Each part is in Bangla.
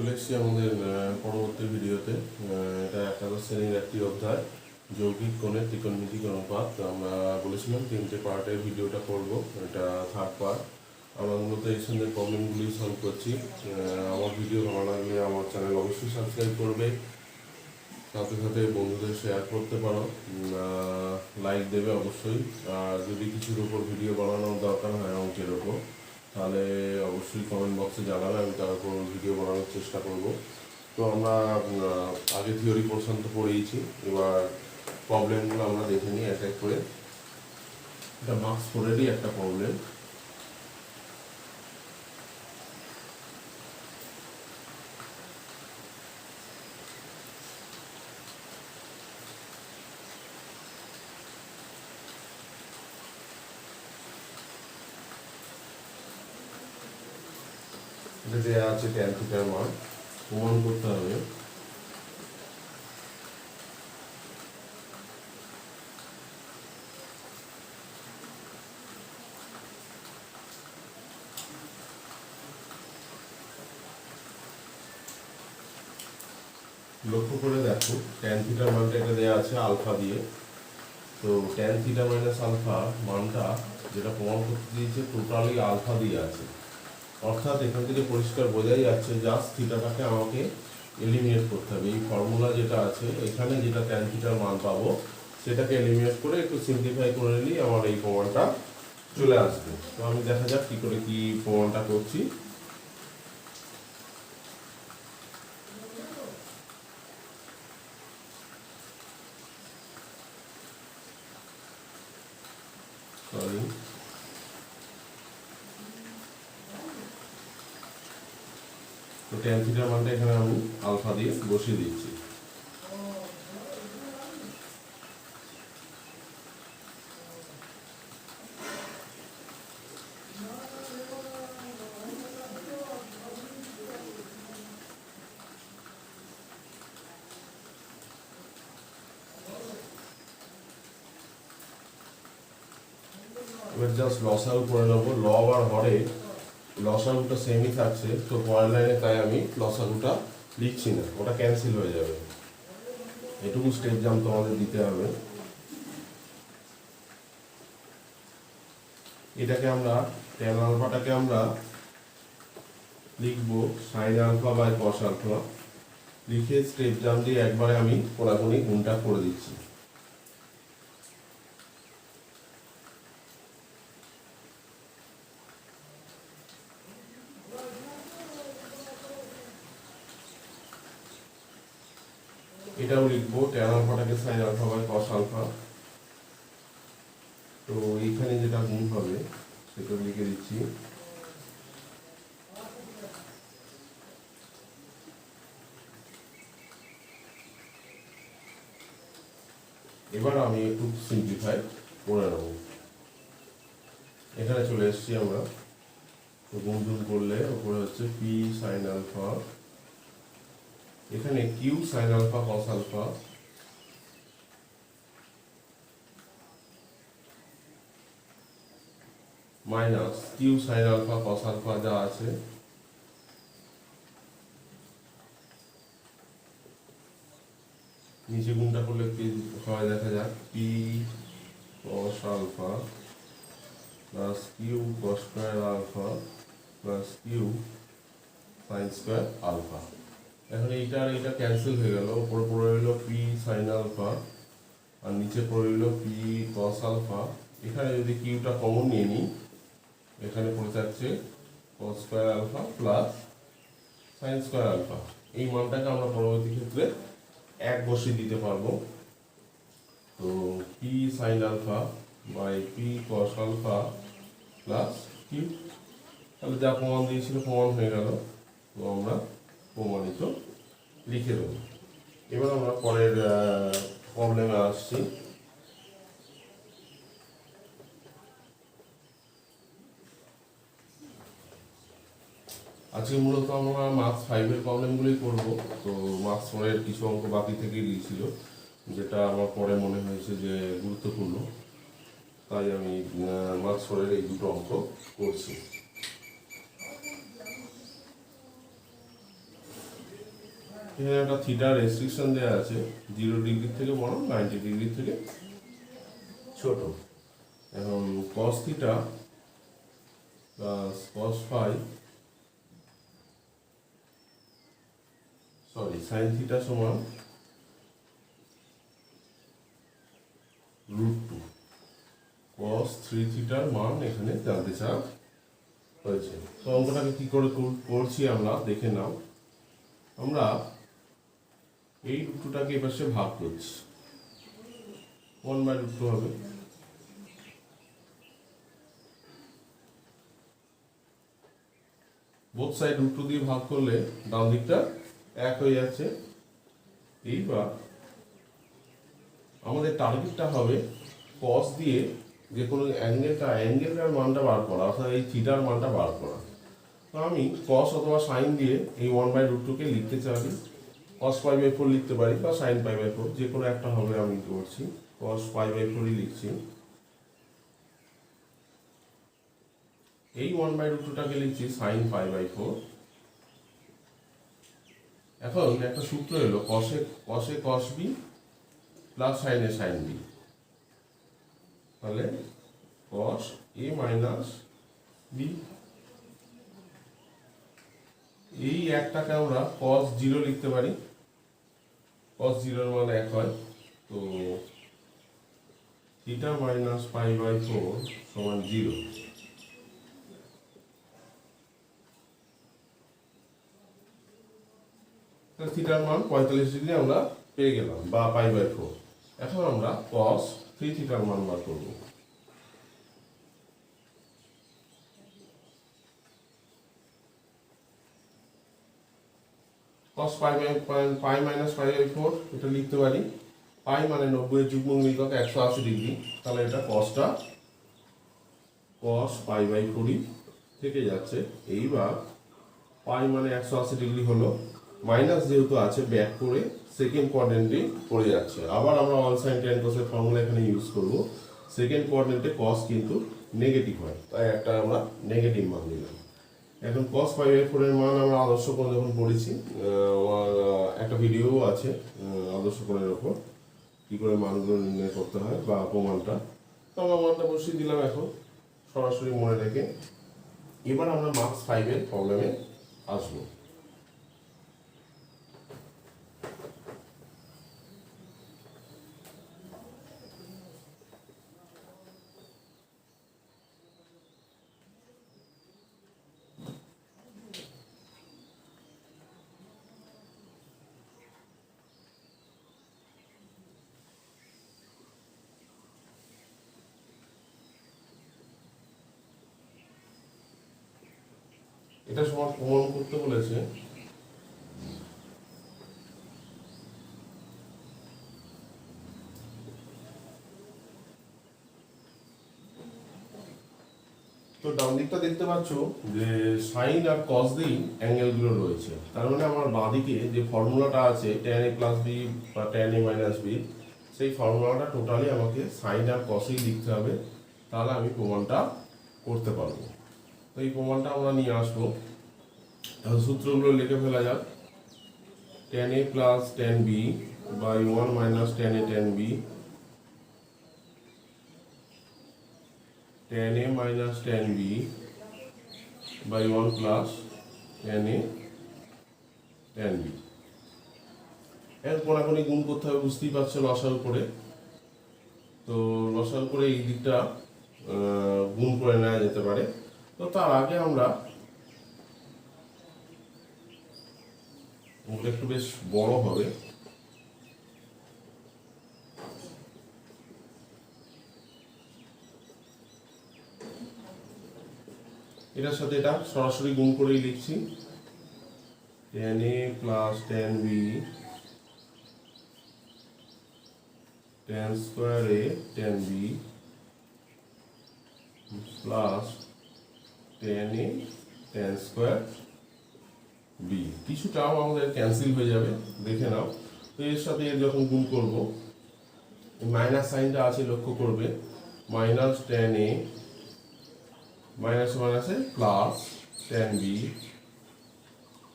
চলে এসেছি আমাদের পরবর্তী ভিডিওতে। এটা একাদশ শ্রেণীর একটি অধ্যায়, যৌগিক কোণের ত্রিকোণমিতিক অনুপাত। আমরা বলেছিলাম 3টে পার্টের ভিডিওটা করব, এটা থার্ড পার্ট। আমরা মূলত এই সঙ্গে প্রবলেমগুলি সলভ করছি। আমার ভিডিও ভালো লাগলে আমার চ্যানেল অবশ্যই সাবস্ক্রাইব করবে, সাথে সাথে বন্ধুদের শেয়ার করতে পারো, লাইক দেবে অবশ্যই। আর যদি কিছুর উপর ভিডিও বানানোর দরকার হয় অঙ্কের ওপর, তাহলে অবশ্যই কমেন্ট বক্সে জানাবে, আমি তার উপর ভিডিও বানানোর চেষ্টা করব। তো আমরা আগে থিওরি পোর্শন তো পড়িয়েছি, এবার প্রবলেমগুলো আমরা দেখে নিই এক এক করে। এটা মার্কস 4-এরই একটা প্রবলেম। এটা দেওয়া আছে tan থিটার মান প্রমাণ করতে হবে। লক্ষ্য করে দেখো, tan থিটার মানটা এটা দেওয়া আছে আলফা দিয়ে। তো tan থিটা মাইনাস আলফা মানটা যেটা প্রমাণ করতে দিয়েছে টোটালি আলফা দিয়ে আছে, অর্থাৎ এখান থেকে পরিষ্কার বোঝাই যাচ্ছে জাস্ট থিটাটাকে আমাকে এলিমিনেট করতে হবে। এই ফর্মুলা যেটা আছে এখানে যেটা tan থিটার মান পাবো সেটাকে এলিমিনেট করে একটু সিম্পলিফাই করে নিলেই আমার এই প্রমাণটা চলে আসবে। তো আমি দেখা যাক কী করে কি প্রমাণটা করছি। সরি, তো tan থিটার মানটা এখানে আমি আলফা দিয়ে বসিয়ে দিচ্ছি। এবার জাস্ট লসাগু করে নেবো। লব আর হরে লসাগুটা সেমই থাকছে, তো পরের লাইনে তাই আমি লসাগুটা লিখছি না, ওটা ক্যান্সেল হয়ে যাবে। এটুকু স্টেপ জাম্প তোমাদের দিতে হবে। এটাকে আমরা tan আলফাটাকে আমরা লিখবো sin alpha by cos alpha, লিখে স্টেপ জাম্প দিয়ে একবারে আমি কোনাকুনি গুণটা করে দিচ্ছি। এটাও লিখবো tan আলফাটাকে sin alpha by cos alpha. তো এইখানে যেটা গুণ হবে সেটা লিখে দিচ্ছি। এবার আমি একটু সিম্পলিফাই করে নেব। এখানে চলে এসেছি আমরা। তো গুণ করলে ওপরে হচ্ছে পি সাইন আলফা, এখানে q sine alpha cos alpha minus q sine alpha cos alpha যা আছে, নিচে গুণটা করলে কি হয় দেখা যাক, p cos alpha plus q cos square alpha plus q sine square alpha. এখন এইটা আর এইটা ক্যান্সেল হয়ে গেল, উপরে পড়ে রইল পি সাইন আলফা আর নিচে পড়ে রইল পি কস আলফা। এখানে যদি কিউটা কমন নিয়ে নিই, এখানে পড়ে থাকছে cos square alpha plus sine square alpha. এই মানটাকে আমরা পরবর্তী ক্ষেত্রে এক বসিয়ে দিতে পারবো। তো p sine alpha by p cos alpha plus q, তাহলে যা প্রমাণ দিয়েছিল প্রমাণ হয়ে গেল। তো আমরা প্রমাণিত লিখে দেবো। এবার আমরা পরের প্রবলেমে আসছি। আজকে মূলত আমরা মার্কস 5-এর প্রবলেমগুলোই করবো। তো মার্কস 4-এর কিছু অঙ্ক বাকি থেকেই দিয়েছিল, যেটা আমার পরে মনে হয়েছে যে গুরুত্বপূর্ণ, তাই আমি মার্কস 4-এর এই দুটো অঙ্ক করছি। এখানে একটা থিটা রেস্ট্রিকশন দেওয়া আছে, 0 ডিগ্রি থেকে বড়, 90 ডিগ্রি থেকে ছোট। এখন cos theta plus cos phi sine theta সমান √2 কস 3 থিটার মান এখানে জানতে চাওয়া হয়েছে। তো অঙ্কটাকে কি করে করছি আমরা দেখে নাও। আমরা এই √2টাকে এপাশে ভাগ করছি, 1/√2 হবে। বোথ সাইড √2 দিয়ে ভাগ করলে ডান দিকটা এক হয়ে যাচ্ছে। এইবার আমাদের টার্গেটটা হবে কস দিয়ে যে কোনো অ্যাঙ্গেলটার মানটা বার করা, অর্থাৎ এই থিটার মানটা বার করা। তো আমি কস অথবা সাইন দিয়ে এই 1/√2কে লিখতে চাই, কস π/4 লিখতে পারি বা সাইন π/4, যে কোনো একটা হবে। আমি করছি কস π/4ই লিখছি। এই 1/√2টাকে লিখছি সাইন π/4। এখন একটা সূত্র এলো, কসে কস বি প্লাস সাইনে সাইন বি, তাহলে কস এ মাইনাস বি। এই একটাকে আমরা কস 0 লিখতে পারি, কস 0 মান 1 হয়। তো থিটা মাইনাস π/4 সমান 0। থিটার মান 45 ডিগ্রি আমরা পেয়ে গেলাম, বা π/4। এখন আমরা cos 3 থিটার মান বার করব। cos π মাইনাস π/4 এটা লিখতে পারি, পাই মানে 90 এর যুগ্ম মিলিকক 180 ডিগ্রি, তাহলে এটা কসটা cos π/4 থেকে যাচ্ছে। এইবার পাই মানে 180 ডিগ্রি হলো, মাইনাস যেহেতু আছে ব্যাক করে সেকেন্ড কোয়াড্রেন্টে পড়ে যাচ্ছে। আবার আমরা 1 sin tan cos এর ফর্মুলা এখানে ইউজ করব। সেকেন্ড কোয়াড্রেন্টে cos কিন্তু নেগেটিভ হয়, তাই একটা আমরা নেগেটিভ মান দিলাম। এখন cos π/4 এর মান আমরা আদর্শ কোণ যখন পড়েছি, আমার একটা ভিডিও আছে আদর্শ কোণের ওপর কী করে মানগুলো নির্ণয় করতে হয় বা প্রমাণটা। তো আমরা মানটা বসিয়ে দিলাম এখন সরাসরি মনে রেখে। এবার আমরা মার্কস 5-এর প্রবলেমে আসবো। এটা সমান প্রমাণ করতে বলেছে। তো ডান দিকটা দেখতে পাচ্ছ যে সাইন আর কস দিয়েই অ্যাঙ্গেলগুলো রয়েছে। তার মানে আমার বাঁ দিকে যে ফর্মুলাটা আছে tan a প্লাস বি বা tan a মাইনাস বি, সেই ফর্মুলাটা টোটালি আমাকে সাইন আর কসেই লিখতে হবে, তাহলে আমি প্রমাণটা করতে পারবো। তো এই প্রমাণটা আমরা নিয়ে আসবো। এখন সূত্রগুলো লিখে ফেলা যাক। tan a plus tan b by 1 minus tan a tan b, tan a minus tan b by 1 plus tan a tan b। এর কোনাকুনি গুণ করতে হবে, বুঝতেই পারছো লসাগু করে। তো লসাগু করে এই দিকটা গুণ করে নেওয়া যেতে পারে। তো তার আগে আমরা একটু বেশ বড় হবে, এটার সাথে এটা সরাসরি গুণ করেই লিখছি। tan a plus tan b tan square a tan b plus tan a tan square b। কিছুটাও আমাদের ক্যান্সেল হয়ে যাবে, দেখে নাও। তো এর সাথে এর যখন গুণ করব, মাইনাস সাইনটা আছে লক্ষ্য করবে, মাইনাস tan a মাইনাস মাইনাসে প্লাস tan b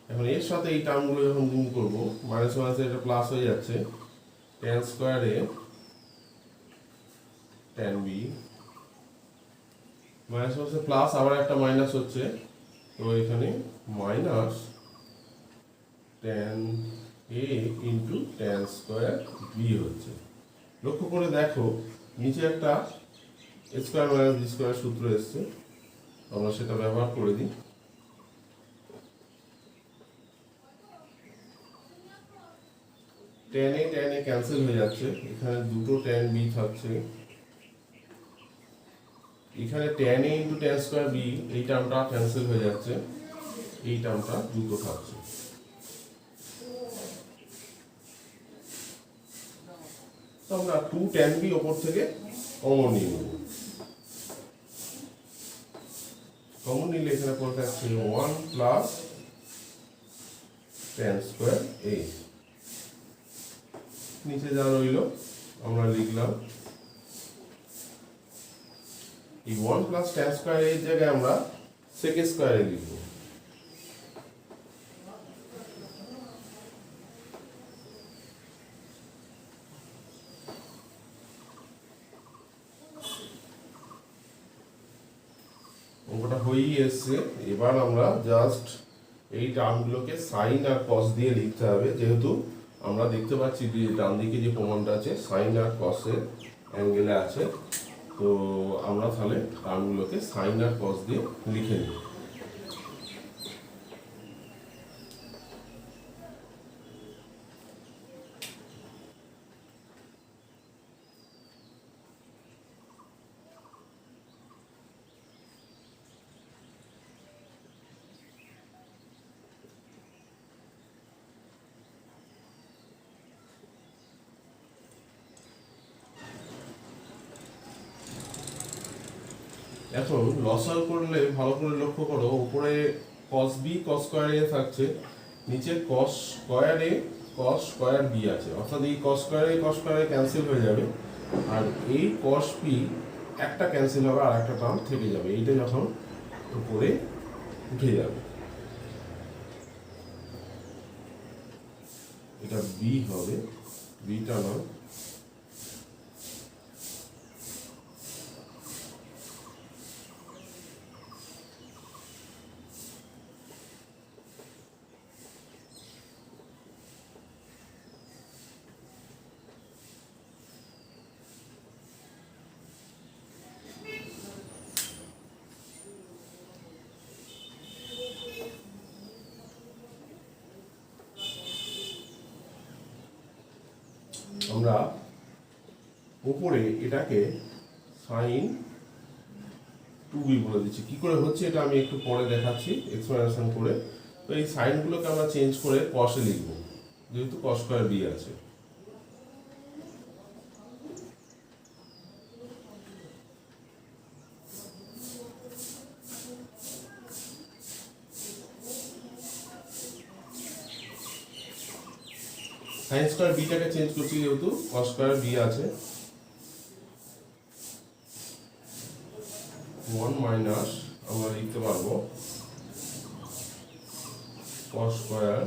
এখন এর সাথে এই টার্মগুলো যখন গুণ করবো, মাইনাস মাইনাসে এটা প্লাস হয়ে যাচ্ছে, ট্যান স্কোয়ারে ট্যান বি, মাইনাস মাইনাসে প্লাস আবার একটা মাইনাস হচ্ছে, তো এখানে minus tan a into tan square b হচ্ছে। লক্ষ্য করে দেখো নিচে একটা স্কোয়ার মাইনাস বি স্কোয়ার সূত্র এসছে, আমরা সেটা ব্যবহার করে দিই। ট্যান এ ক্যান্সেল হয়ে যাচ্ছে, এখানে দুটো ট্যান বি থাকছে, এখানে tan a into tan square b এই টার্মটা ক্যান্সেল হয়ে যাচ্ছে, এই টার্মটা দুটো থাকছে। তো আমরা টু ট্যান বি ওপর থেকে কমন নিয়ে নেব। কমন নিলে এখানে পড়ে থাকছে 1 প্লাস ট্যান স্কোয়ার এ, নিচে যা রইল আমরা লিখলাম। এই 1 প্লাস ট্যান স্কোয়ার এর জায়গায় আমরা সেক স্কোয়ারে লিখব। অঙ্কটা হয়েই এসছে, এবার আমরা জাস্ট এই টার্মগুলোকে সাইন আর কস দিয়ে লিখতে হবে, যেহেতু আমরা দেখতে পাচ্ছি যে ডান দিকে যে প্রমাণটা আছে সাইন আর কসের অ্যাঙ্গেলে আছে, তো আমরা তাহলে টার্মগুলোকে সাইন আর কস দিয়ে লিখে নিই। এখন লসাগু করলে ভালো করে লক্ষ্য করো, উপরে cos b cos square a থাকছে, নিচে cos square a cos square b আছে, অর্থাৎ এই cos square a cos square a cancel হয়ে যাবে, আর এই cos b একটা ক্যান্সেল হবে আর একটা টার্ম থেকে যাবে, এইটা যখন উপরে উঠে যাবে এটা b হবে, bটা নয়। আমরা উপরে এটাকে সাইন 2b বলে দিচ্ছি, কি করে হচ্ছে এটা আমি একটু পরে দেখাচ্ছি এক্সপ্লেনেশন করে। তো এই সাইনগুলোকে আমরা চেঞ্জ করে কসে লিখব, যেহেতু cos স্কয়ার b আছে। সাইন স্কয়ার বিটাকে চেঞ্জ করছি, যেহেতু cos স্কয়ার b আছে, 1 মাইনাস আমরা লিখতে পারবো cos স্কয়ার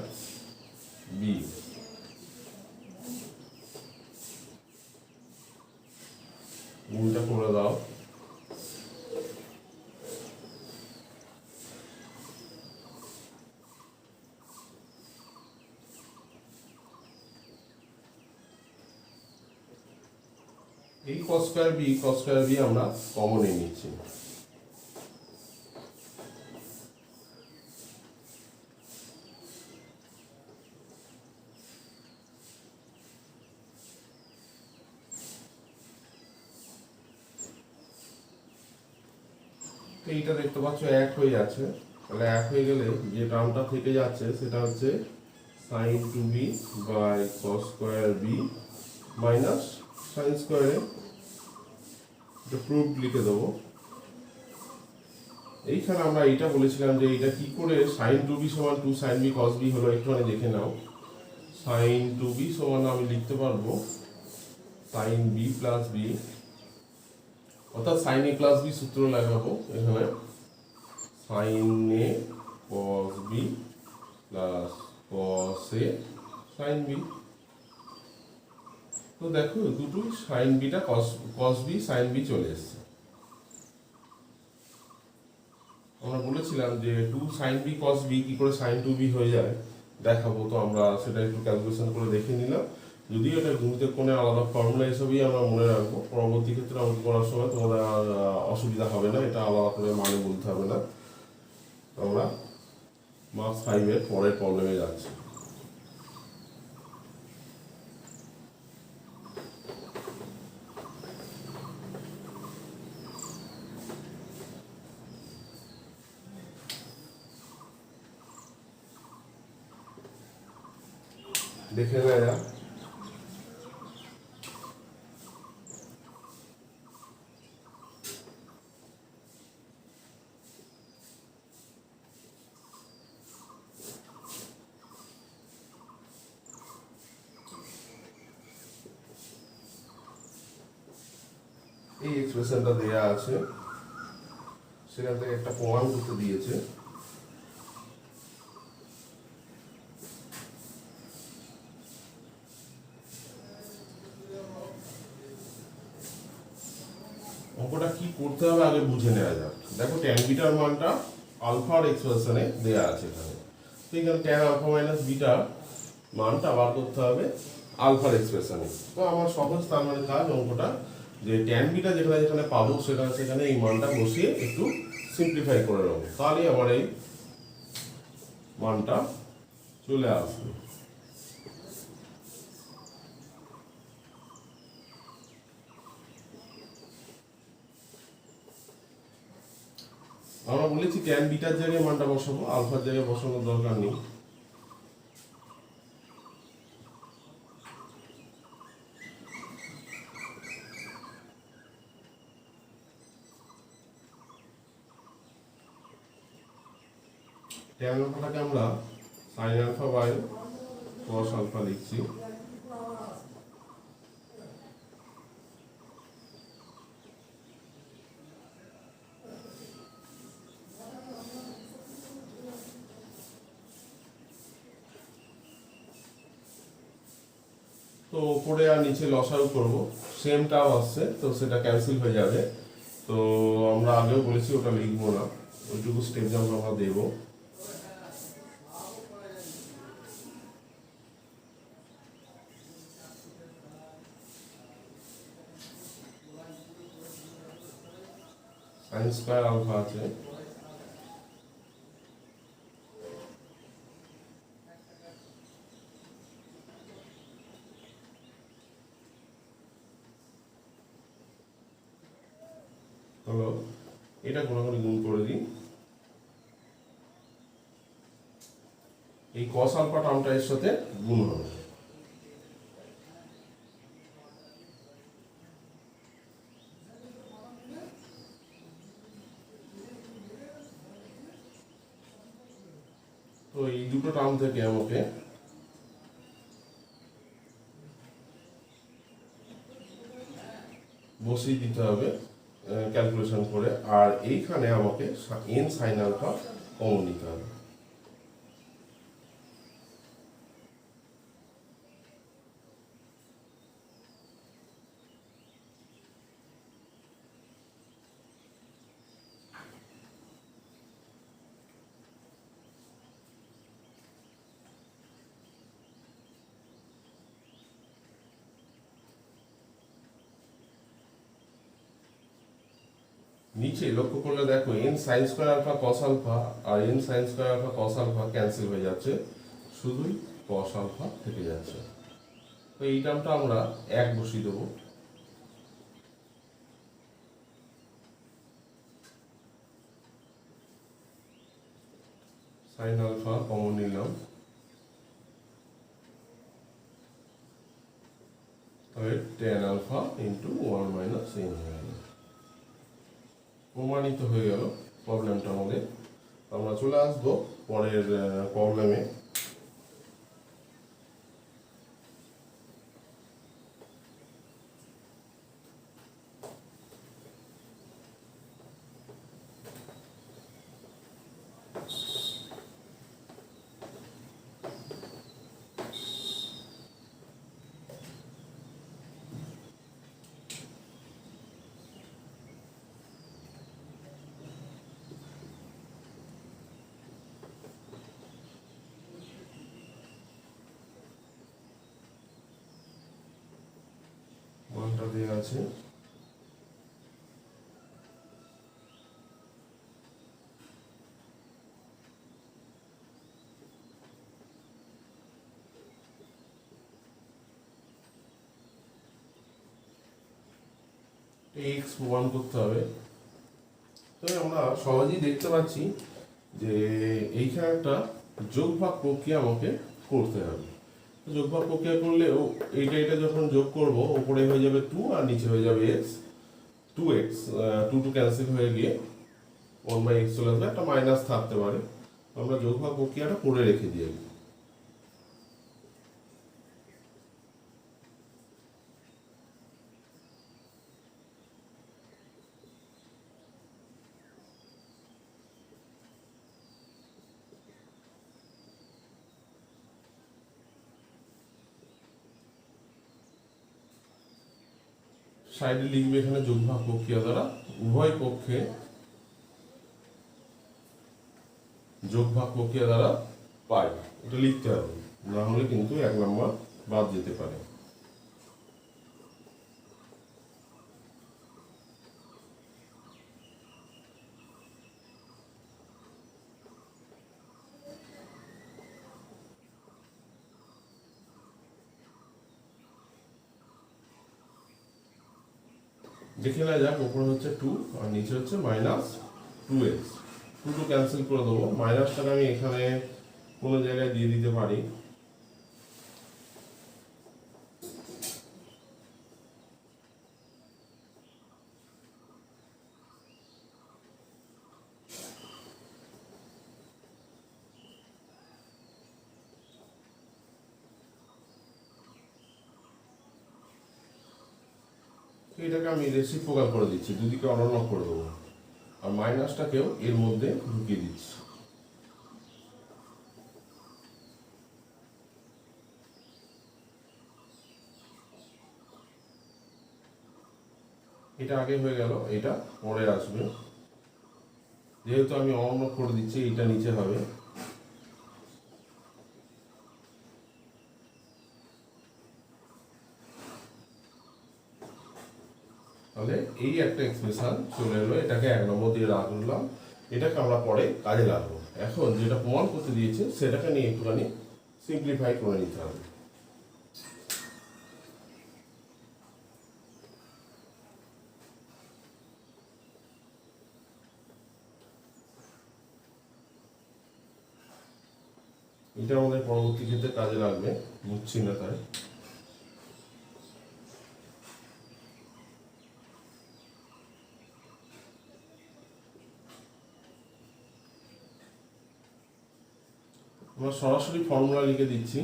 b, গুণটা করে দাও। এই cos স্কয়ার b আমরা কমন নিয়ে নিচ্ছি, এইটা দেখতে পাচ্ছ এক হয়ে যাচ্ছে, তাহলে এক হয়ে গেলে যে টার্মটা থেকে যাচ্ছে সেটা হচ্ছে sin 2b by cos square b minus sin স্কয়ারে, এটা প্রুফ লিখে দেবো। এইখানে আমরা এইটা বলেছিলাম যে এটা কি করে sin 2b সমান 2 sin b cos b হলো, একটুখানি দেখে নাও। sin 2b সমান আমি লিখতে পারবো sin b প্লাস b, অর্থাৎ sin a প্লাস b সূত্র লাগাবো এখানে, sin a cos b plus cos a sine b. তো দেখো দুটোই sine beta cos b sine b চলে এসছে। আমরা বলেছিলাম যে 2 সাইন বি কস বি কি করে সাইন 2b হয়ে যায় দেখাবো, তো আমরা সেটা একটু ক্যালকুলেশন করে দেখে নিলাম। যদিও এটা গণিতের কোণে আলাদা ফর্মুলা হিসেবেই আমরা মনে রাখবো, পরবর্তী ক্ষেত্রে অঙ্ক করার সময় তোমাদের আর অসুবিধা হবে না, এটা আলাদা করে মানে বলতে হবে না। আমরা মার্কস 5-এর পরের প্রবলেমে যাচ্ছি। দেখে নেওয়া যাক। এই এক্সপ্রেশনটা দেয়া আছে, সেখান থেকে একটা প্রমাণ করতে দিয়েছে। অঙ্কটা কি করতে হবে আগে বুঝে নেওয়া যাক। দেখো ট্যান বিটার মানটা আলফার এক্সপ্রেশনে দেয়া আছে এখানে, তো এখানে ট্যান আলফা মাইনাস বিটার মানটা বার করতে হবে আলফার এক্সপ্রেশনে। তো আমার সহজ তার মানে কাজ অঙ্কটা, যে ট্যান বিটা যেখানে যেখানে পাবো সেখানে এই মানটা বসিয়ে একটু সিম্পলিফাই করে নেবো, তাহলেই আমার এই মানটা চলে আসবে। আমরা বলেছি ট্যান বিটার জায়গায় মানটা বসাবো, আলফার জায়গায় বসানোর দরকার নেই। ট্যান আলফাটাকে আমরা sine alpha by cos alpha লিখছি। তো উপরে আর নিচে লসাগু করব, সেম টার্ম আসছে তো সেটা ক্যান্সেল হয়ে যাবে। তো আমরা আগেও বলেছি ওটা লিখবো না, ওইটুকু স্টেপ যেমন আমরা দেবো। সাইন স্কয়ার আলফা আছে, হলো এটা কোনাকুনি গুণ করে দিই। এই কস আলফা টার্মটা এর সাথে গুণ হবে। তো এই দুটো টার্ম থেকে আমাকে বসিয়ে দিতে হবে ক্যালকুলেশন করে, আর এইখানে আমাকে এন সাইন আলফা কমন নিতে হবে। নিচে লক্ষ্য করলে দেখো n sine square alpha cos alpha আর n sine square alpha cos alpha cancel হয়ে যাচ্ছে, শুধুই কস আলফা থেকে যাচ্ছে। তো এই টার্মটা আমরা 1 বসিয়ে দেবো। সাইন আলফা কমন নিলাম, তবে tan alpha into 1 minus n হয়ে গেল। প্রমাণিত হয়ে গেল প্রবলেমটা আমাদের। আমরা চলে আসবো পরের প্রবলেমে। দেওয়া আছে। এক্স প্রমাণ করতে হবে। তবে আমরা সহজেই দেখতে পাচ্ছি যে এইখানে একটা যোগ ভাগ প্রক্রিয়া আমাকে করতে হবে। যোগ ভাগ প্রক্রিয়া করলে এটা যখন যোগ করব, উপরে হয়ে যাবে 2 আর নিচে হয়ে যাবে এক্স। 2x 2 ক্যান্সেল হয়ে গিয়ে 1/x চলে আসবে, একটা মাইনাস থাকতে পারে। আমরা যোগ ভাগ প্রক্রিয়াটা করে রেখে দিই। সাইডে লিখবে এখানে যোগ ভাগ প্রক্রিয়া দ্বারা উভয় পক্ষে যোগ ভাগ প্রক্রিয়া দ্বারা পাই, এটা লিখতে হবে, না হলে কিন্তু 1 নম্বর বাদ যেতে পারে। দেখে নেওয়া যাক, উপরে হচ্ছে 2 আর নিচে হচ্ছে -2x। 2 ক্যান্সেল করে দেবো, মাইনাসটাকে আমি এখানে কোনো জায়গায় দিয়ে দিতে পারি। এটাকে আমি রেসিপ্রোকাল করে দিচ্ছি, দুদিকে অনন্য করে দেবো, আর মাইনাসটাকেও এর মধ্যে ঢুকিয়ে দিচ্ছি। এটা আগে হয়ে গেল, এটা পরে আসবে। যেহেতু আমি অনন্য করে দিচ্ছি, এটা নিচে হবে। তাহলে এই একটা এক্সপ্রেশন চলে এলো, এটাকে 1 নম্বর দিয়ে রাখলাম। এটাকে আমরা পরে কাজে লাগবো। এখন যেটা প্রমাণ করতে দিয়েছে সেটাকে নিয়ে একটুখানি সিম্পলিফাই করে নিতে হবে। এটা আমাদের পরবর্তী ক্ষেত্রে কাজে লাগবে, বুঝছি না তাই। আমরা সরাসরি ফর্মুলা লিখে দিচ্ছি,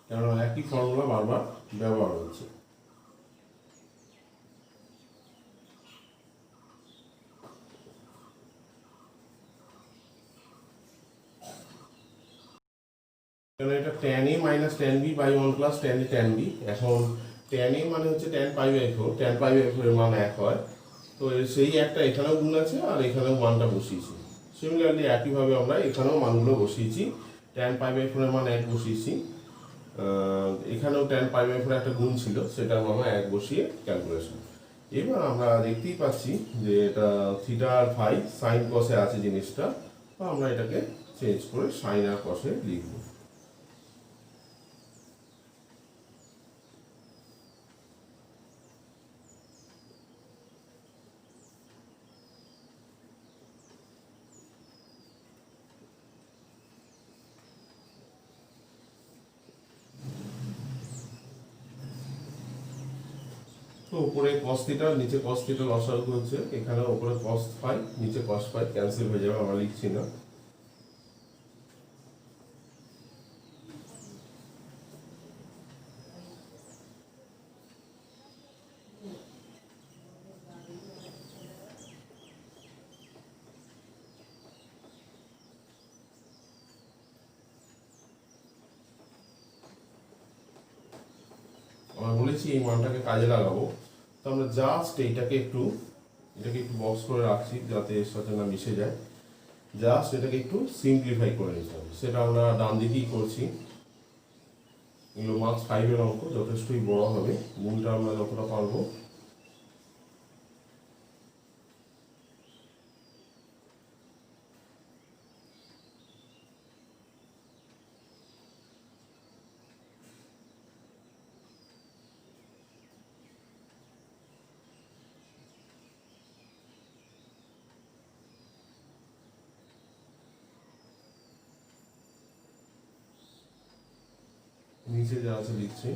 কেননা একই ফর্মুলা বারবার ব্যবহার হচ্ছে। কারণ এটা tan a minus tan b by 1 plus tan a tan b। এখন tan a মানে হচ্ছে tan pi by 4, tan pi by 4 এর মান 1 হয়। তো সেই একটা এখানেও গুণ আছে, আর এখানেও মানটা বসিয়েছি। সিমিলারলি একইভাবে আমরা এখানেও মানগুলো বসিয়েছি। tan pi by 4 এর মান 1 বসিয়েছি, এখানেও tan pi by 4 একটা গুণ ছিল, সেটার মান 1 বসিয়ে ক্যালকুলেশন। এবার আমরা দেখতেই পাচ্ছি যে এটা থিটা আর ফাই সাইন কসে আছে জিনিসটা, তো আমরা এটাকে চেঞ্জ করে সাইন আর কসে লিখব। তো উপরে cos থিটা, নিচে cos থিটা লসাগু হচ্ছে, এখানে উপরে cos ফাই নিচে cos ফাই ক্যান্সেল হয়ে যাবে, আমরা লিখছি না। আমরা বলেছি এই মানটাকে কাজে লাগাবো, তো আমরা জাস্ট এটাকে একটু বক্স করে রাখছি যাতে এর সাথে না মিশে যায়। জাস্ট এটাকে একটু সিম্পলিফাই করে নিতে হবে, সেটা আমরা ডান দিকেই করছি। এগুলো মার্কস 5 এর অঙ্ক, যথেষ্টই বড় হবে, গুণটা আমরা যতটা পারবো। নিচে যা আছে লিখছি।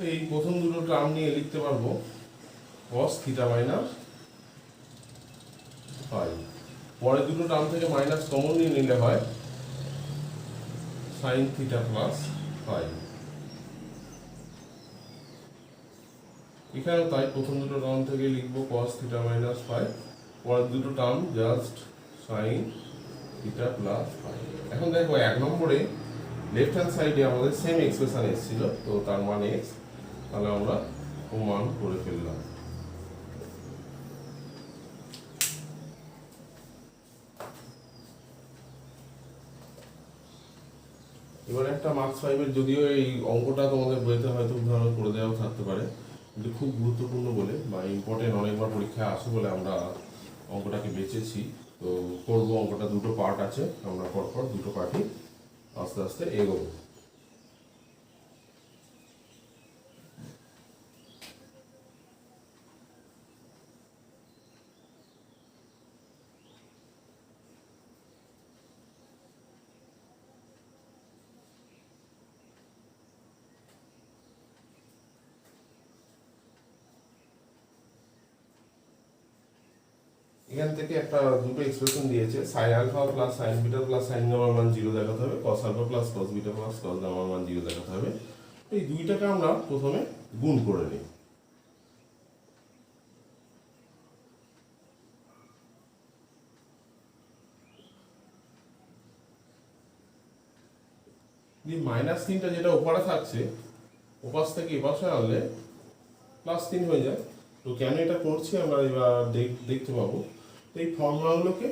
এই প্রথম দুটো টার্ম নিয়ে লিখতে পারবো cos থিটা মাইনাস ফাই। পরের দুটো টার্ম থেকে মাইনাস কমন নিয়ে নিলে হয় সাইন থিটা প্লাস ফাই। এখানেও তাই, প্রথম দুটো টার্ম থেকে লিখবো cos থিটা মাইনাস ফাই, পরের দুটো term just sine theta plus phi. এখন দেখো 1 নম্বরে লেফট হ্যান্ড সাইডে আমাদের সেম এক্সপ্রেশন এসেছিল, তো তার মানে এক্স, তাহলে আমরা প্রমাণ করে ফেললাম। এবার একটা মার্কস 5 এর, যদিও এই অঙ্কটা তোমাদের বইতে হয়তো উদাহরণ করে দেওয়াও থাকতে পারে, কিন্তু খুব গুরুত্বপূর্ণ বলে বা ইম্পর্টেন্ট, অনেকবার পরীক্ষায় আসে বলে আমরা অঙ্কটাকে বেঁচেছি। তো করবো, অঙ্কটা দুটো পার্ট আছে, আমরা পরপর দুটো পার্টই আস্তে আস্তে এগোবো। এখান থেকে একটা দুটো এক্সপ্রেশন দিয়েছে, sine alpha plus sine beta plus sine গামার মান 0 দেখাতে হবে, cos alpha plus cos beta plus cos গামার মান 0 দেখাতে হবে। এই দুইটাকে আমরা প্রথমে গুণ করে নিই। মাইনাস 3টা যেটা ওপারে থাকছে, ওপাশ থেকে এপাশে আনলে প্লাস 3 হয়ে যায়। তো কেন এটা করছি আমরা এবার দেখতে পাবো। তো এই ফর্মুলাগুলোকে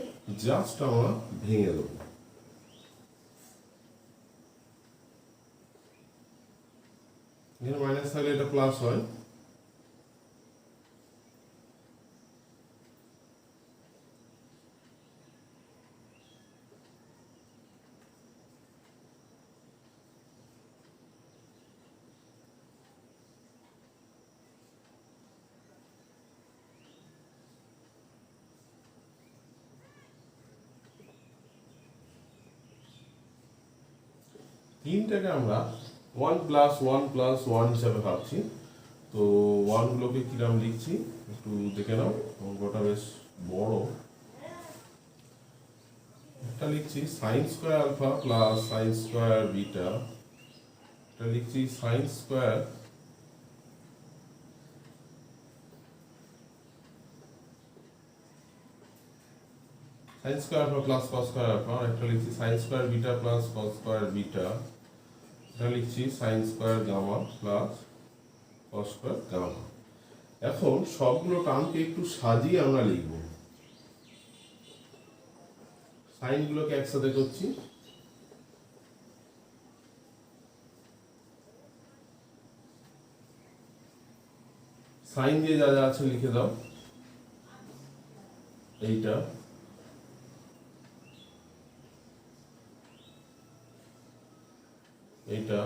জাস্ট আমরা ভেঙে দেবো। এখানে মাইনাস থাকলে এটা প্লাস হয়, তিনটাকে আমরা 1 প্লাস 1 প্লাস 1 হিসাবে ভাবছি। তো 1 গুলোকে কিরাম লিখছি একটু দেখে নাও, অঙ্কটা বেশ বড়। একটা লিখছি sine square alpha plus sine square beta, এটা লিখছি sine square alpha plus cos square alpha, একটা লিখছি sine square beta plus cos square beta, এটা লিখছি sine square gamma plus cos square gamma. এখন সবগুলো টার্মকে একটু সাজিয়ে আমরা লিখব। সাইনগুলোকে একসাথে করছি, সাইন দিয়ে যা যা আছে লিখে দাও। এইটা এইটা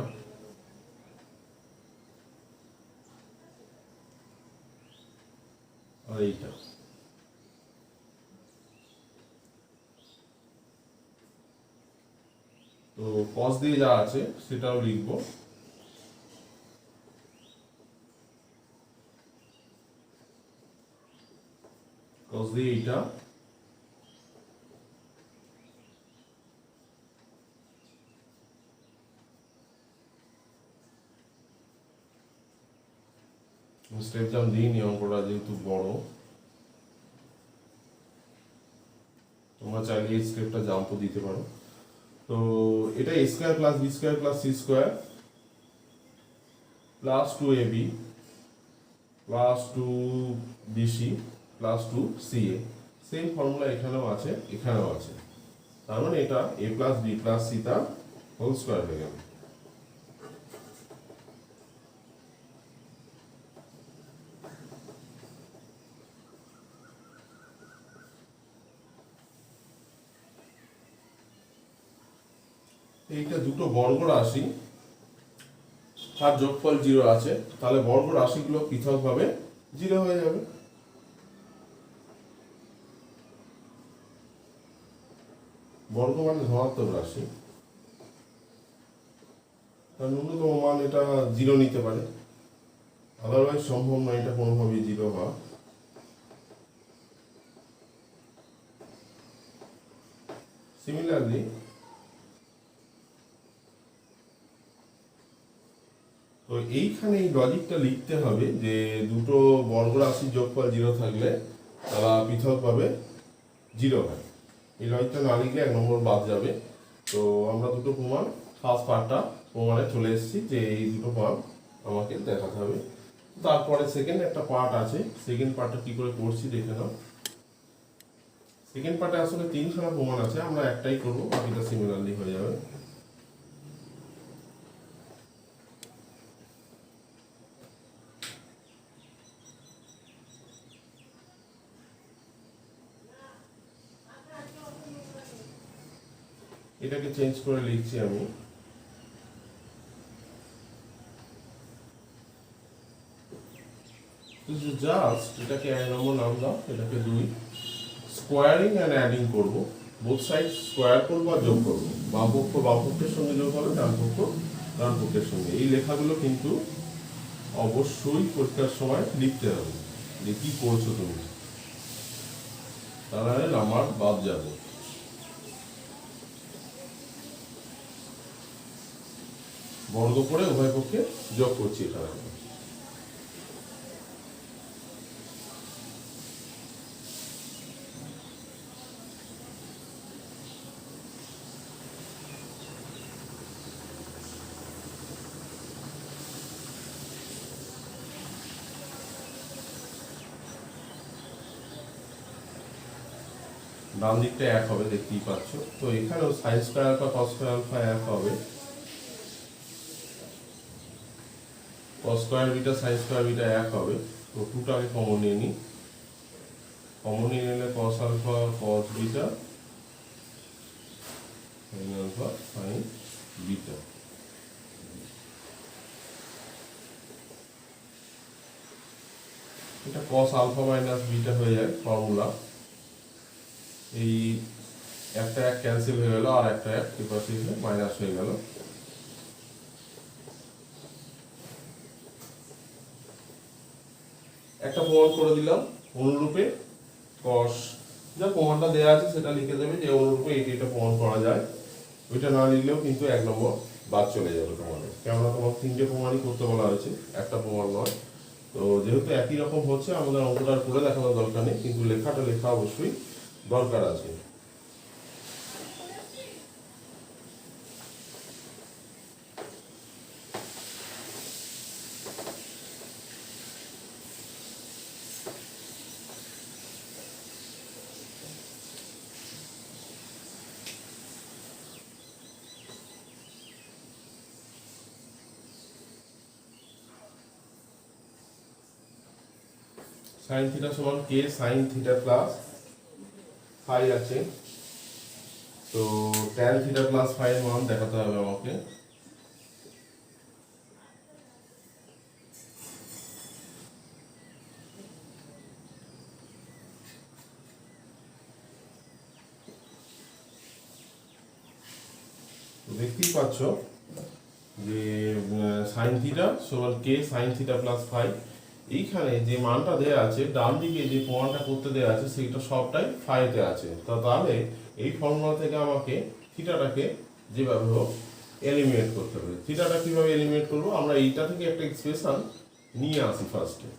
আর এইটা। তো কস দিয়ে যা আছে সেটাও লিখবো। কস দিয়ে এইটা, স্টেপ জাম্প দিইনি, অঙ্কটা যেহেতু বড়, তোমরা চাইলে এই স্টেপটা জাম্পও দিতে পারো। তো এটা a square plus b square plus c square plus 2ab plus 2bc plus 2ca। Same formula এখানেও আছে, এখানেও আছে। তার মানে এটা a plus b plus c তার হোল স্কোয়ার হয়ে গেল। এইটা দুটো বর্গ রাশি, তার যোগফল 0 আছে, তাহলে বর্গ রাশিগুলো পৃথকভাবে 0 হয়ে যাবে। বর্গ মানে ধনাত্মক রাশি, তার ন্যূনতম মান এটা 0 নিতে পারে, আদারওয়াইজ সম্ভব নয় এটা কোনোভাবেই 0 হওয়া। সিমিলারলি তো এইখানে এই লজিকটা লিখতে হবে যে দুটো বর্গ রাশির যোগফল 0 থাকলে তারা পৃথকভাবে 0 হয়। এই লজিকটা না লিখলে 1 নম্বর বাদ যাবে। তো আমরা দুটো প্রমাণ, ফার্স্ট পার্টটা প্রমাণে চলে এসেছি যে এই দুটো মান আমাকে দেখাতে হবে। তারপরে সেকেন্ড একটা পার্ট আছে, সেকেন্ড পার্টটা কি করে করছি দেখে নাও। সেকেন্ড পার্টে আসলে 3খানা প্রমাণ আছে, আমরা একটাই করব, বাকিটা সিমিলারলি হয়ে যাবে। এটাকে চেঞ্জ করে লিখছি আমি, জাস্ট এটাকে 1 নম্বর নাম দাও, এটাকে 2। স্কোয়ারিং অ্যান্ড অ্যাডিং করবো, বোথ সাইড স্কোয়ার করবো আর যোগ করবো। বাম পক্ষ বাম পক্ষের সঙ্গে যোগ হবে, ডান পক্ষ ডান পক্ষের সঙ্গে। এই লেখাগুলো কিন্তু অবশ্যই পরীক্ষার সময় লিখতে হবে যে কি করছো তুমি, তাহলে নাম্বার বাদ যাবে। বর্গ করে উভয় পক্ষে যোগ করছি এখানে। ডান দিকটা 1 হবে, দেখতেই পাচ্ছ। তো এখানেও sine square alpha cos square alpha 1 হবে, cos square beta sine square beta 1 হবে। তো 2টাকে কমন নিয়ে নিই, কমন নিয়ে নিলে cos alpha cos beta sine alpha sine beta. এটা কস আলফা মাইনাস বিটা হয়ে যায় ফর্মুলা। এই একটা 1 ক্যান্সেল হয়ে গেল, আর একটা 1 এপাশে মাইনাস হয়ে গেল। একটা প্রমাণ করে দিলাম অনুরূপে কস, যা প্রমাণটা দেওয়া আছে সেটা লিখে দেবে যে অনুরূপে এটা প্রমাণ করা যায়। ওইটা না লিখলেও কিন্তু 1 নম্বর বাদ চলে যাবে তোমাদের, কেননা তোমার 3টে প্রমাণই করতে বলা হয়েছে, একটা প্রমাণ নয়। তো যেহেতু একই রকম হচ্ছে, আমাদের অঙ্কটা করে দেখানোর দরকার নেই, কিন্তু লেখাটা লেখা অবশ্যই দরকার আছে। সাইন থিটা সমান কে সাইন থিটা প্লাস ফাই আছে, তো ট্যান থিটা প্লাস ফাই এর মান দেখাতে হবে আমাকে। দেখতেই পাচ্ছ যে সাইন থিটা সমান কে সাইন থিটা প্লাস ফাই। এইখানে যে মানটা দেওয়া আছে, ডান দিকে যে প্রমাণটা করতে দেওয়া আছে সেটা সবটাই ফাইতে আছে। তাহলে এই ফর্মুলা থেকে আমাকে থিটাটাকে যেভাবে হোক এলিমিনেট করতে হবে। থিটাটা কিভাবে এলিমিনেট করবো, আমরা এইটা থেকে একটা এক্সপ্রেশন নিয়ে আসি ফার্স্টে।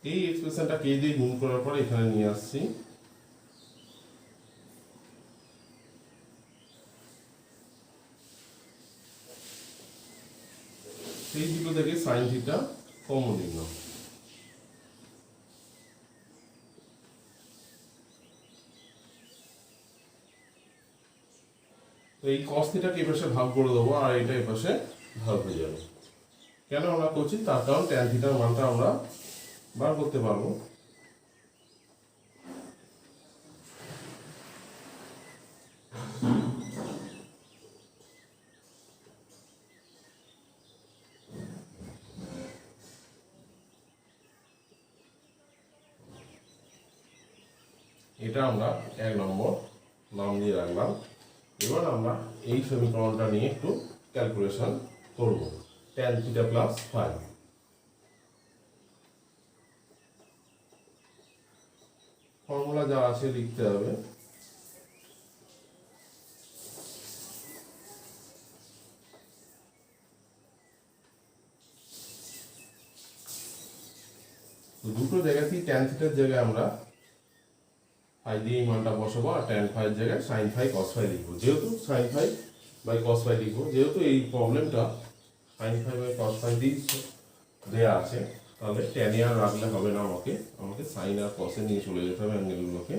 এই এক্সপ্রেশনটা কে দিয়ে গুণ করার পর এখানে নিয়ে আসছি। এই দুটো থেকে সাইন থিটা কমন নিলাম। তো এই কস থিটাকে এই পাশে ভাগ করে দেবো আর এটা এই পাশে ভাগ হয়ে যাবে। কেন আমরা করছি তার কারণ ট্যান থিটার মানটা আমরা বার করতে পারবো। এটা আমরা 1 নম্বর নাম দিয়ে রাখলাম। এবার আমরা এই সমীকরণটা নিয়ে একটু ক্যালকুলেশন করব। Tan theta plus phi, formula যা আছে লিখতে হবে। দুটো জায়গাতেই ট্যান থিটার জায়গায় আমরা ফাই দিয়ে এই মানটা বসাবো আর ট্যান ফাইয়ের জায়গায় সাইন ফাই কস ফাই লিখবো। যেহেতু sine phi by cos phi লিখবো, যেহেতু এই প্রবলেমটা sine phi by cos phi দিয়ে দেওয়া আছে, তাহলে ট্যানে আর রাখলে হবে না, আমাকে সাইন আর কসে নিয়ে চলে যেতে হবে অ্যাঙ্গেলগুলোকে।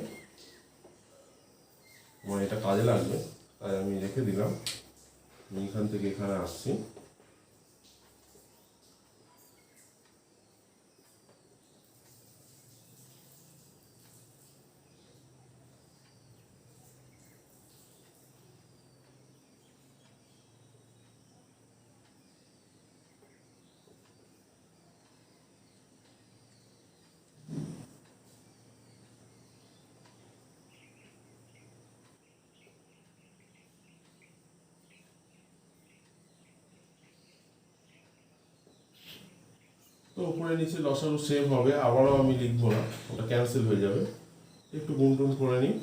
আমার এটা কাজে লাগবে তাই আমি রেখে দিলাম। আমি এখান থেকে এখানে আসছি। তো উপরে নিচে লসাগু সেম হবে, আবারও আমি লিখবো না, ওটা ক্যান্সেল হয়ে যাবে। একটু গুণ টুন করে নিই।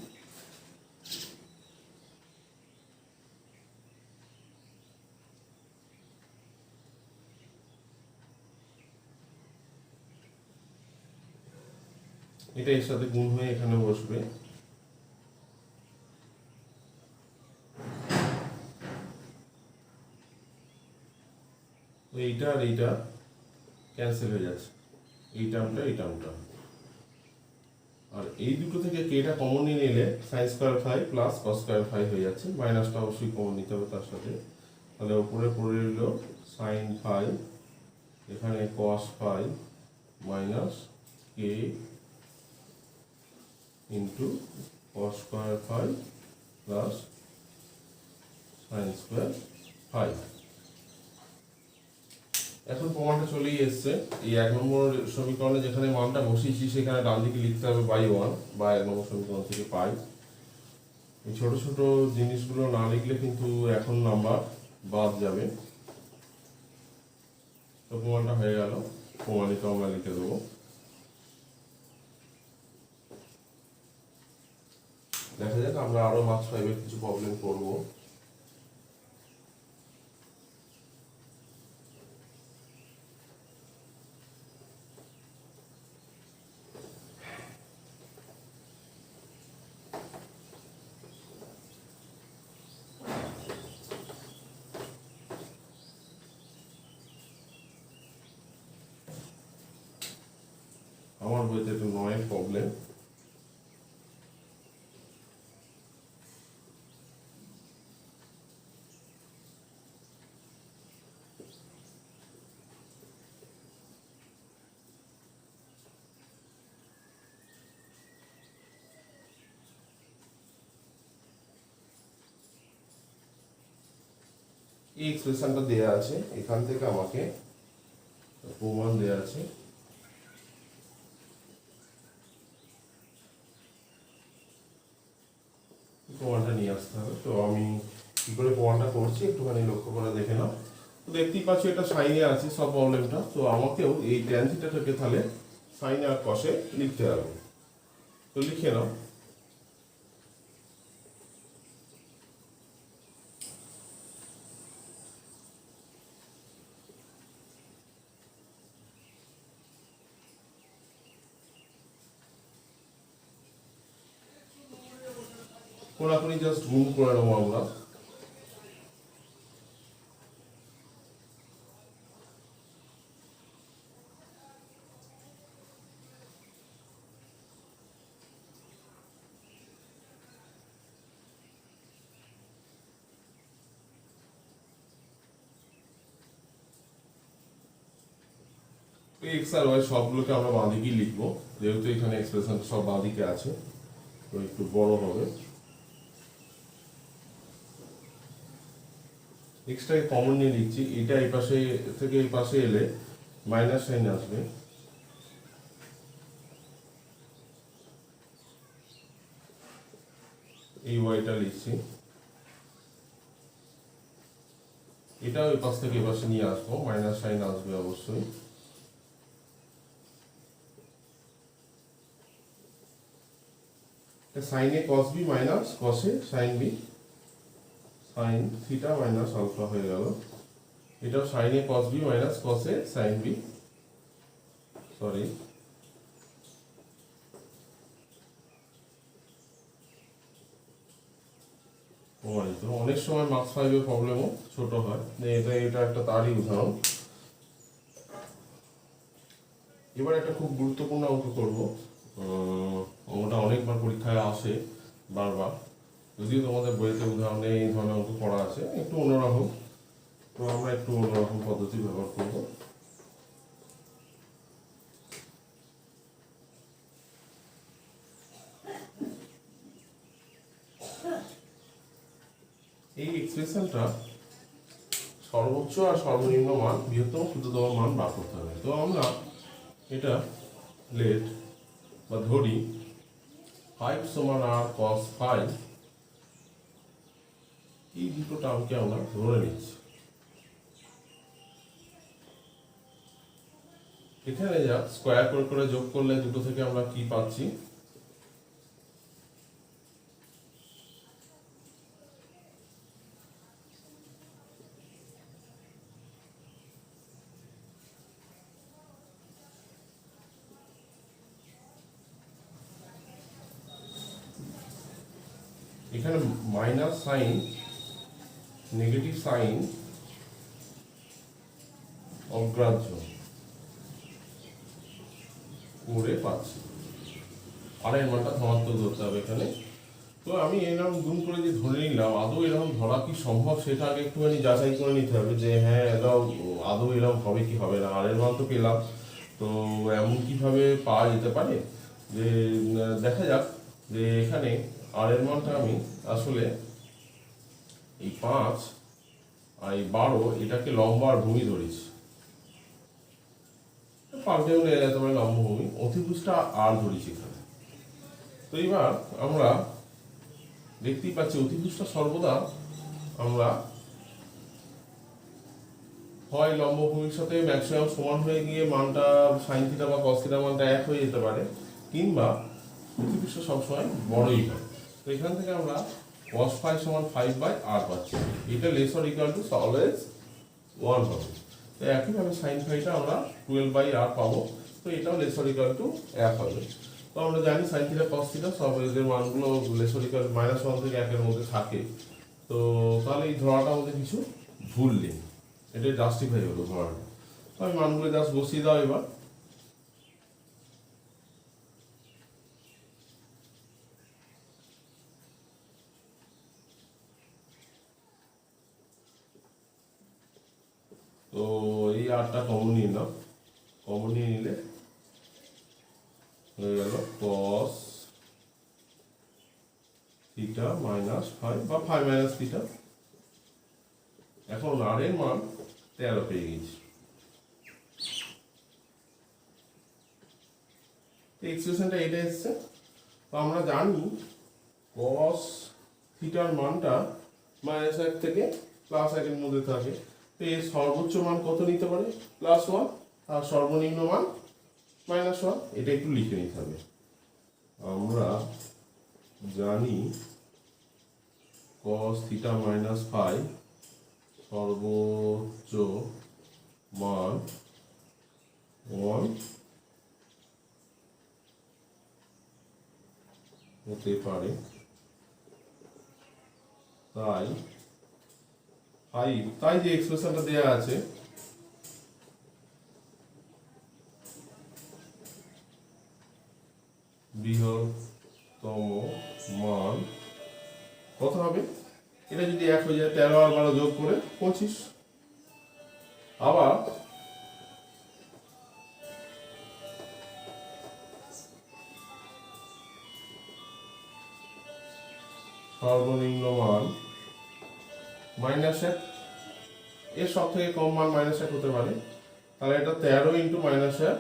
এটা এর সাথে গুণ হয়ে এখানে বসবে। তো এইটা আর এইটা ক্যান্সেল হয়ে যাচ্ছে, এই টার্মটা এই টার্মটা। আর এই দুটো থেকে কেটা কমন নিয়ে নিলে sine square phi plus cos square phi হয়ে যাচ্ছে। মাইনাসটা অবশ্যই কমন নিতে হবে তার সাথে। তাহলে উপরে পড়ে রইল সাইন ফাই, এখানে cos phi minus k into cos square phi plus sine square phi. এখন প্রমাণটা চলেই এসছে। এই 1 নম্বর সমীকরণে যেখানে মানটা বসিয়েছি সেখানে ডান দিকে লিখতে হবে বাই 1 বা 1 নম্বর সমীকরণ থেকে পাই। এই ছোট ছোট জিনিসগুলো না লিখলে কিন্তু এখন নাম্বার বাদ যাবে। তো প্রমাণটা হয়ে গেল, প্রমাণিত আমরা লিখে দেবো। দেখা যাক আমরা আরো মার্কস 5 এর কিছু প্রবলেম করবো। আমার বইতে একটা 9 প্রবলেম। এই এক্সপ্রেশনটা দেয়া আছে, এখান থেকে আমাকে প্রমাণ দেয়া আছে। প্রমাণটা নিয়ে আসতে হবে। তো আমি কি করে প্রমাণটা করছি একটুখানি লক্ষ্য করে দেখে নাও। তো দেখতেই পাচ্ছ এটা সাইনে আছে সব প্রবলেমটা। তো আমাকেও এই ট্যান থিটাটাকে তাহলে সাইনে আর কসে লিখতে হবে। তো লিখে নাও। কোনাকুনি জাস্ট গুণ করে নেবো আমরা। এক্স আর ওয়াই সবগুলোকে আমরা বাঁ দিকেই লিখবো, যেহেতু এখানে এক্সপ্রেশন সব বাঁ দিকে আছে, তো একটু বড় হবে। এক্সটাকে কমন নিয়ে লিখছি, এটা এই পাশে থেকে এই পাশে এলে মাইনাস সাইন আসবে। এই ওয়াইটা লিখছি, এটাও এই পাশ থেকে এই পাশে নিয়ে আসবো, মাইনাস সাইন আসবে অবশ্যই। সাইনে কস বি মাইনাস কসে sine b, sine theta minus alpha হয়ে গেল। এটাও সাইনে কস বি মাইনাস কসে সাইন বি, সরি প্রমাণিত। অনেক সময় মার্কস 5-এর প্রবলেমও ছোট হয়, এটা একটা তারই উদাহরণ। এবার একটা খুব গুরুত্বপূর্ণ অঙ্ক করবো, অঙ্কটা অনেকবার পরীক্ষায় আসে বারবার, যদিও তোমাদের বইতে উদাহরণে এই ধরনের অঙ্ক করা আছে, একটু অন্যরকম, তো আমরা একটু অন্যরকম পদ্ধতি ব্যবহার করব। এই এক্সপ্রেশনটা সর্বোচ্চ আর সর্বনিম্ন মান, বৃহত্তম ক্ষুদ্রতম মান বার করতে হবে। তো আমরা এটা লেট বা ধরি 5 সমান আর cos 5, এই দুটো টার্মকে আমরা ধরে নিচ্ছি। এখানে যা স্কোয়ার করে যোগ করলে দুটো থেকে আমরা কি পাচ্ছি, এখানে মাইনাস সাইন নেগেটিভ সাইন অগ্রাহ্য করে পাচ্ছি, আর এর মানটা ধনাত্মক ধরতে হবে এখানে। তো আমি এরকম গুণ করে যে ধরে নিলাম, আদৌ এরকম ধরা কি সম্ভব সেটা আগে একটুখানি যাচাই করে নিতে হবে, যে হ্যাঁ এরকম আদৌ এরকম হবে কি হবে না। আর এর মান তো পেলাম, তো এমন কিভাবে পাওয়া যেতে পারে, যে দেখা যাক যে এখানে আর এর মানটা আমি আসলে এই 5 আর এই 12 এটাকে লম্বা আর ভূমি ধরেছি, পাল্টেও নেওয়া যেতে পারে লম্ব ভূমি, অতিভুজটা আর ধরেছি এখানে। তো এবার আমরা দেখতেই পাচ্ছি অতিভুজটা সর্বদা আমরা হয় লম্ব ভূমির সাথে ম্যাক্সিমাম সমান হয়ে গিয়ে মানটা সাইন থিটা বা কস থিটা মানটা এক হয়ে যেতে পারে, কিংবা অতিভুজটা সবসময় বড়ই হয়। তো এখান থেকে আমরা cos 5 সমান 5/r পাচ্ছি, এটা less or equal to always 1 হবে। তো একইভাবে সাইন ফাইটা আমরা 12/r পাবো, তো এটাও লেস অর ইকুয়াল টু 1 হবে। তো আমরা জানি সাইন থিটা কস থিটা সব এদের মানগুলো লেস অর ইকুয়াল -1 থেকে 1 এর মধ্যে থাকে। তো তাহলে এই ধরাটা আমাদের কিছু ভুল নেই, এটা জাস্টিফাই হলো ধরাটা। তো আমি মানগুলো জাস্ট বসিয়ে দাও এবার। তো এই আরটা কমন নিয়ে নাও, কমন নিয়ে নিলে হয়ে গেল cos থিটা মাইনাস 5 বা 5 মাইনাস থিটা। এখন আর এর মান 13 পেয়ে গেছি। এক্সপ্রেশনটা এটা এসছে। তো আমরা জানি cos থিটার মানটা -1 থেকে +1 এর মধ্যে থাকে। তো এর সর্বোচ্চ মান কত নিতে পারে, +1, আর সর্বনিম্ন মান -1। এটা একটু লিখে নিতে হবে। আমরা জানি cos থিটা মাইনাস 5 সর্বোচ্চ মান 1 হতে পারে, তাই যে এক্সপ্রেশনটা দেওয়া আছে বৃহত্তম মান কত হবে? এটা যদি 1 হয়ে যায় 13 আর 12 যোগ করে 25। আবার সর্বনিম্ন মান -1, এর সব থেকে কম মান -1 হতে পারে, তাহলে এটা 13 ইন্টু -1।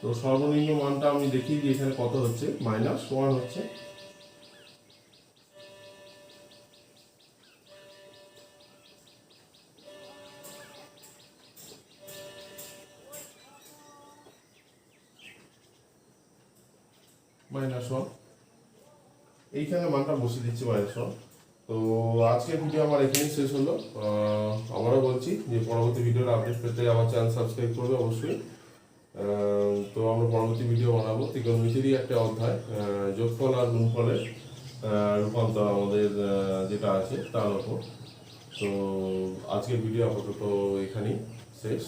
তো সর্বনিম্ন মানটা আমি দেখি যে এখানে কত হচ্ছে, -1 হচ্ছে। -1, এইখানে মানটা বসিয়ে দিচ্ছি -1। তো আজকের ভিডিও আমার এখানেই শেষ হলো। আবারও বলছি যে পরবর্তী ভিডিওর আপডেট পেতে আমার চ্যানেল সাবস্ক্রাইব করবে অবশ্যই। তো আমরা পরবর্তী ভিডিও বানাবো ত্রিকোণমিতিরই একটা অধ্যায়, যোগফল আর গুণফলের রূপান্তর আমাদের যেটা আছে তার উপর। তো আজকের ভিডিও আপাতত এখানেই শেষ।